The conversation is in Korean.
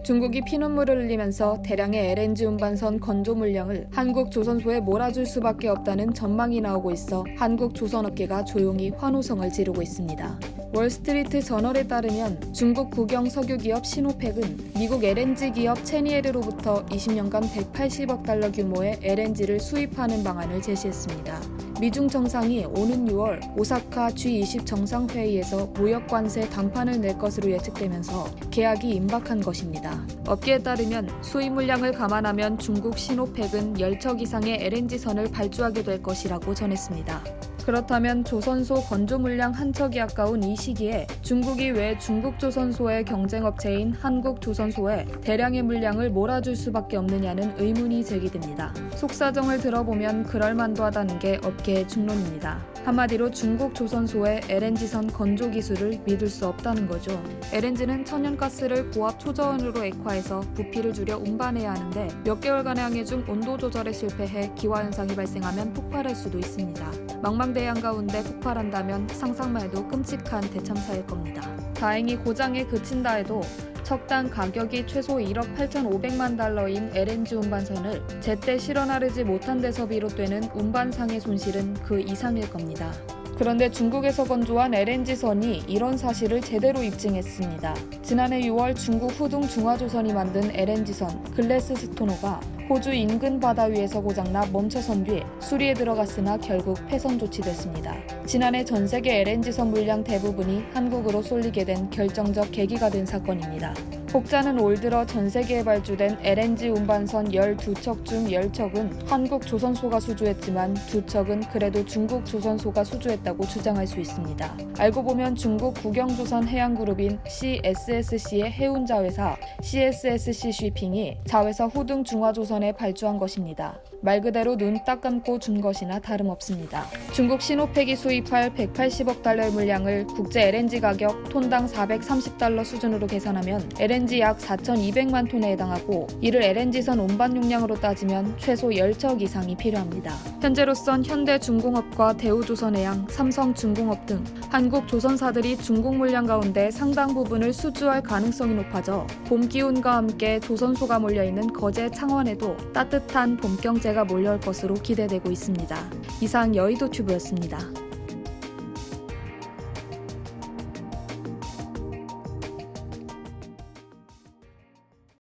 중국이 피눈물을 흘리면서 대량의 LNG 운반선 건조 물량을 한국 조선소에 몰아줄 수밖에 없다는 전망이 나오고 있어 한국 조선업계가 조용히 환호성을 지르고 있습니다. 월스트리트 저널에 따르면 중국 국영 석유기업 시노펙은 미국 LNG 기업 체니에르로부터 20년간 180억 달러 규모의 LNG를 수입하는 방안을 제시했습니다. 미중 정상이 오는 6월 오사카 G20 정상회의에서 무역관세 담판을 낼 것으로 예측되면서 계약이 임박한 것입니다. 업계에 따르면 수입 물량을 감안하면 중국 시노펙은 10척 이상의 LNG선을 발주하게 될 것이라고 전했습니다. 그렇다면 조선소 건조 물량 한 척이 아까운 이 시기에 중국이 왜 중국 조선소의 경쟁업체인 한국 조선소에 대량의 물량을 몰아줄 수밖에 없느냐는 의문이 제기됩니다. 속사정을 들어보면 그럴만도 하다는 게 업계의 중론입니다. 한마디로 중국 조선소의 LNG선 건조 기술을 믿을 수 없다는 거죠. LNG는 천연가스를 고압 초저온으로 액화해서 부피를 줄여 운반해야 하는데 몇 개월간의 항해 중 온도 조절에 실패해 기화현상이 발생하면 폭발할 수도 있습니다. 망망대해안 가운데 폭발한다면 상상만 해도 끔찍한 대참사일 겁니다. 다행히 고장에 그친다 해도 척당 가격이 최소 1억 8,500만 달러인 LNG 운반선을 제때 실어 나르지 못한 데서 비롯되는 운반상의 손실은 그 이상일 겁니다. 그런데 중국에서 건조한 LNG선이 이런 사실을 제대로 입증했습니다. 지난해 6월 중국 후둥 중화조선이 만든 LNG선 글래스스토너가 호주 인근 바다 위에서 고장나 멈춰선 뒤 수리에 들어갔으나 결국 폐선 조치됐습니다. 지난해 전 세계 LNG선 물량 대부분이 한국으로 쏠리게 된 결정적 계기가 된 사건입니다. 혹자는 올 들어 전 세계에 발주된 LNG 운반선 12척 중 10척은 한국 조선소가 수주했지만 2척은 그래도 중국 조선소가 수주했다고 주장할 수 있습니다. 알고 보면 중국 국영조선 해양그룹인 CSSC의 해운자 회사 CSSC 쉬핑이 자회사 후둥 중화조선에 발주한 것입니다. 말 그대로 눈 딱 감고 준 것이나 다름없습니다. 중국 시노펙이 수입할 180억 달러의 물량을 국제 LNG 가격 톤당 430달러 수준으로 계산하면 LNG 약 4,200만 톤에 해당하고 이를 LNG선 운반 용량으로 따지면 최소 10척 이상이 필요합니다. 현재로선 현대중공업과 대우조선해양, 삼성중공업 등 한국 조선사들이 중국 물량 가운데 상당 부분을 수주할 가능성이 높아져 봄 기운과 함께 조선소가 몰려있는 거제 창원에도 따뜻한 봄경제가 몰려올 것으로 기대되고 있습니다. 이상 여의도튜브였습니다.